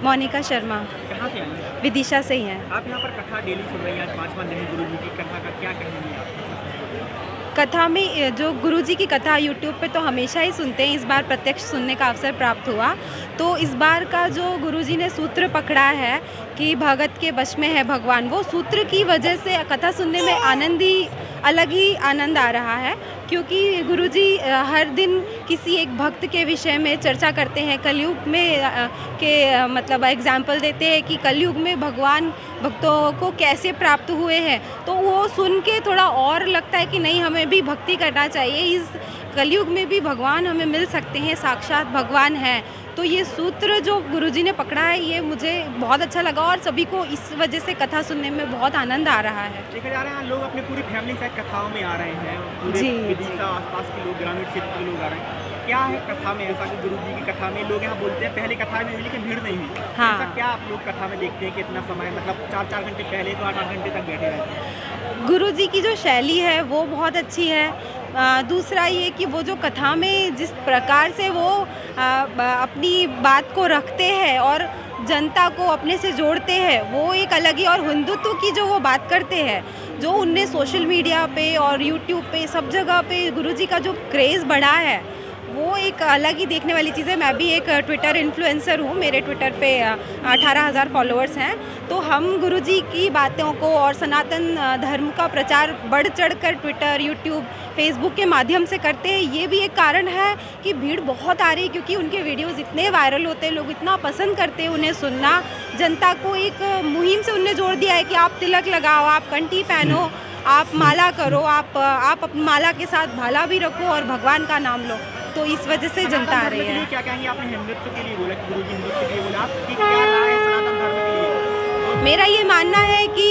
मोनिका शर्मा। कहाँ से आई हैं? विदिशा से ही हैं। आप यहाँ पर कथा डेली सुन रही हैं, आज 5वां दिन है गुरुजी की कथा का, क्या कहेंगी आप? कथा में जो गुरुजी की कथा यूट्यूब पे तो हमेशा ही सुनते हैं, इस बार प्रत्यक्ष सुनने का अवसर प्राप्त हुआ। तो इस बार का जो गुरुजी ने सूत्र पकड़ा है कि भगत के वश में है भगवान, वो सूत्र की वजह से कथा सुनने में अलग ही आनंद आ रहा है। क्योंकि गुरुजी हर दिन किसी एक भक्त के विषय में चर्चा करते हैं, कलयुग में मतलब एग्जाम्पल देते हैं कि कलयुग में भगवान भक्तों को कैसे प्राप्त हुए हैं। तो वो सुन के थोड़ा और लगता है कि नहीं, हमें भी भक्ति करना चाहिए, इस कलयुग में भी भगवान हमें मिल सकते हैं, साक्षात भगवान है। तो ये सूत्र जो गुरुजी ने पकड़ा है, ये मुझे बहुत अच्छा लगा और सभी को इस वजह से कथा सुनने में बहुत आनंद आ रहा है। देखा जा रहा है लोग अपनी पूरी फैमिली के साथ कथाओं में आ रहे हैं, पूरे जी, विदिशा आसपास के लोग, ग्रामीण क्षेत्र के लोग आ रहे हैं। क्या है कथा में ऐसा कि गुरुजी की कथा में लोग यहाँ बोलते हैं पहले कथा में हुई लेकिन भीड़ नहीं हुई? हाँ। ऐसा क्या आप लोग कथा में देखते हैं कि इतना समय, मतलब 4-4 घंटे पहले तो 8-8 घंटे तक बैठे रहते हैं? गुरुजी की जो शैली है वो बहुत अच्छी है। दूसरा ये कि वो जो कथा में जिस प्रकार से वो अपनी बात को रखते हैं और जनता को अपने से जोड़ते हैं, वो एक अलग ही। और हिंदुत्व की जो वो बात करते हैं, जो उनने सोशल मीडिया पे और यूट्यूब पे सब जगह पे गुरुजी का जो क्रेज़ बढ़ा है, वो एक अलग ही देखने वाली चीज़ है। मैं भी एक ट्विटर इन्फ्लुएंसर हूँ, मेरे ट्विटर पे 18,000 फॉलोअर्स हैं। तो हम गुरुजी की बातों को और सनातन धर्म का प्रचार बढ़ चढ़कर ट्विटर, यूट्यूब, फेसबुक के माध्यम से करते हैं। ये भी एक कारण है कि भीड़ बहुत आ रही है, क्योंकि उनके वीडियोज़ इतने वायरल होते हैं, लोग इतना पसंद करते हैं उन्हें सुनना। जनता को एक मुहिम से उनने जोड़ दिया है कि आप तिलक लगाओ, आप कंठी पहनो, आप माला करो, आप माला के साथ भाला भी रखो और भगवान का नाम लो। तो इस वजह से जनता आ रही है। क्या कहेंगे? आपने हिंदुत्व के लिए बोला कि गुरुजी हिंदुत्व के लिए बोला, आपकी क्या राय है सनातन धर्म के लिए? मेरा ये मानना है कि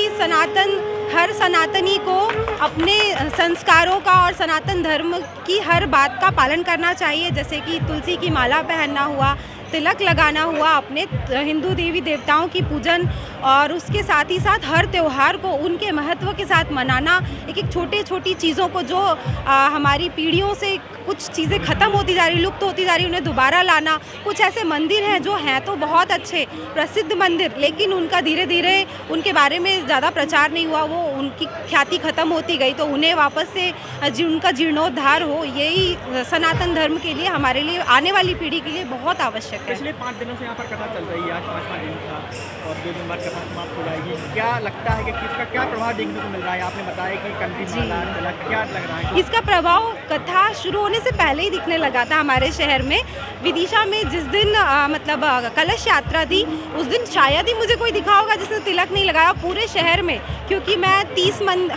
हर सनातनी को अपने संस्कारों का और सनातन धर्म की हर बात का पालन करना चाहिए। जैसे कि तुलसी की माला पहनना हुआ, तिलक लगाना हुआ, अपने हिंदू देवी देवताओं की पूजन, और उसके साथ ही साथ हर त्यौहार को उनके महत्व के साथ मनाना। एक छोटी चीज़ों को जो हमारी पीढ़ियों से कुछ चीज़ें ख़त्म होती जा रही, लुप्त होती जा रही, उन्हें दोबारा लाना। कुछ ऐसे मंदिर हैं जो हैं तो बहुत अच्छे प्रसिद्ध मंदिर, लेकिन उनका धीरे धीरे उनके बारे में ज़्यादा प्रचार नहीं हुआ, वो उनकी ख्याति ख़त्म होती गई। तो उन्हें वापस से उनका जीर्णोद्धार हो, यही सनातन धर्म के लिए, हमारे लिए, आने वाली पीढ़ी के लिए बहुत आवश्यक है। पिछले 5 दिनों से यहाँ पर कथा चल रही है, आज 5वां दिन था और 2 दिन बाद कथा समाप्त हो जाएगी। क्या लगता है कि किसका क्या प्रभाव देखने को मिल रहा है? आपने बताया कि कंठी माला, तिलक, क्या लग रहा है? इसका प्रभाव कथा शुरू होने से पहले ही दिखने लगा था हमारे शहर में। विदिशा में जिस दिन मतलब कलश यात्रा थी, उस दिन शायद ही मुझे कोई दिखा होगा जिसने तिलक नहीं लगाया पूरे शहर में। क्योंकि मैं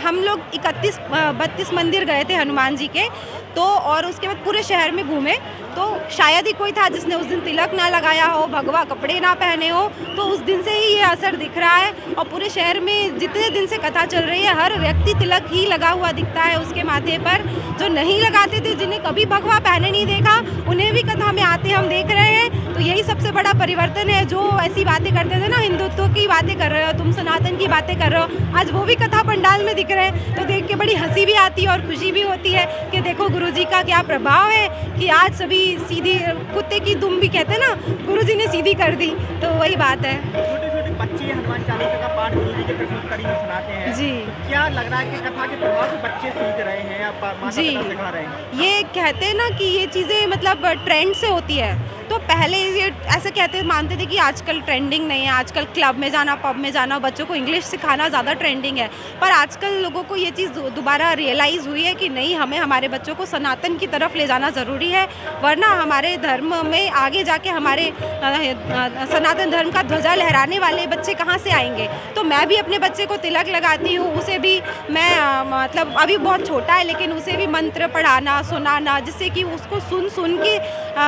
हम लोग 32 मंदिर गए थे हनुमान जी के, तो और उसके बाद पूरे शहर में घूमे, तो शायद ही कोई था जिसने उस दिन तिलक ना लगाया हो, भगवा कपड़े ना पहने हो। तो उस दिन से ही ये असर दिख रहा है। और पूरे शहर में जितने दिन से कथा चल रही है, हर व्यक्ति तिलक ही लगा हुआ दिखता है उसके माथे पर। जो नहीं लगाते थे, जिन्हें कभी भगवा पहने नहीं देखा, उन्हें भी कथा में आते हम देख रहे हैं। तो यही सबसे बड़ा परिवर्तन है। जो ऐसी बातें करते थे ना, हिंदुत्व की बातें कर रहे हो तुम, सनातन की बातें कर रहे हो, आज वो भी कथा पंडाल में दिख रहे हैं। तो देख के बड़ी हंसी भी आती है और खुशी भी होती है कि देखो गुरुजी का क्या प्रभाव है, कि आज सभी सीधी, कुत्ते की दुम भी कहते हैं ना, गुरुजी ने सीधी कर दी। तो वही बात है। छोटे-छोटे बच्चे हनुमान चालीसा का पाठ गुरुजी के प्रश्नोत्तरी में सुनाते हैं। जी। तो क्या लग रहा है कि कथा के प्रभाव से बच्चे सीख रहे हैं या माता-पिता सिखा रहे हैं? ये कहते हैं ना कि ये चीज़ें मतलब ट्रेंड से होती है। तो पहले ये ऐसे मानते थे कि आजकल ट्रेंडिंग नहीं है, आजकल क्लब में जाना, पब में जाना, बच्चों को इंग्लिश सिखाना ज़्यादा ट्रेंडिंग है। पर आजकल लोगों को ये चीज़ दोबारा रियलाइज़ हुई है कि नहीं, हमें हमारे बच्चों को सनातन की तरफ ले जाना ज़रूरी है, वरना हमारे धर्म में आगे जाके हमारे सनातन धर्म का ध्वजा लहराने वाले बच्चे कहाँ से आएंगे। तो मैं भी अपने बच्चे को तिलक लगाती हूँ, उसे भी मैं मतलब अभी बहुत छोटा है, लेकिन उसे भी मंत्र पढ़ाना, सुनाना, जिससे कि उसको सुन के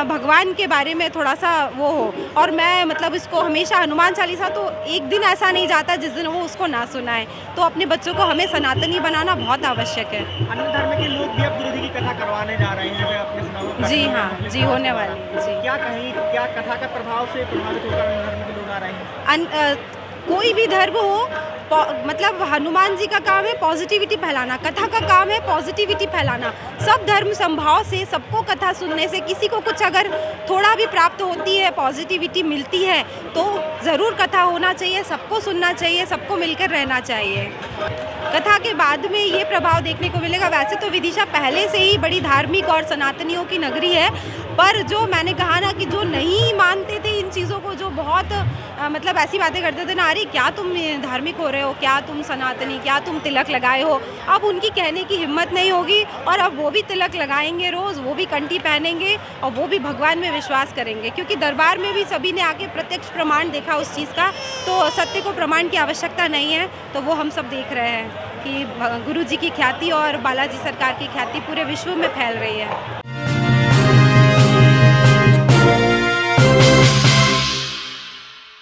भगवान के बारे में थोड़ा सा वो हो। और मैं मतलब इसको हमेशा हनुमान चालीसा तो एक दिन ऐसा नहीं जाता जिस दिन वो उसको ना सुनाए। तो अपने बच्चों को हमें सनातनी बनाना बहुत आवश्यक है। अन्य धर्म के लोग भी अब गुरुजी की कथा करवाने जा रहे हैं, अपने सुनाओ। जी हाँ, जी होने वाली जी। क्या कहीं, क्या कथा का प्रभाव से प्रभावित होकर अन्य धर्म के लोग आ रहे हैं? कोई भी धर्म हो, मतलब हनुमान जी का काम है पॉजिटिविटी फैलाना, कथा का काम है पॉजिटिविटी फैलाना। सब धर्म संभाव से, सबको कथा सुनने से किसी को कुछ अगर थोड़ा भी प्राप्त होती है, पॉजिटिविटी मिलती है, तो ज़रूर कथा होना चाहिए, सबको सुनना चाहिए, सबको मिलकर रहना चाहिए। कथा के बाद में ये प्रभाव देखने को मिलेगा। वैसे तो विदिशा पहले से ही बड़ी धार्मिक और सनातनियों की नगरी है, पर जो मैंने कहा ना कि जो नहीं मानते थे इन चीज़ों को, जो बहुत मतलब ऐसी बातें करते थे ना, अरे क्या तुम धार्मिक हो रहे हो, क्या तुम सनातनी, क्या तुम तिलक लगाए हो, अब उनकी कहने की हिम्मत नहीं होगी और अब वो भी तिलक लगाएंगे रोज़, वो भी कंठी पहनेंगे और वो भी भगवान में विश्वास करेंगे। क्योंकि दरबार में भी सभी ने आके प्रत्यक्ष प्रमाण देखा उस चीज़ का, तो सत्य को प्रमाण की आवश्यकता नहीं है। तो वो हम सब देख रहे हैं कि गुरु जी की ख्याति और बालाजी सरकार की ख्याति पूरे विश्व में फैल रही है।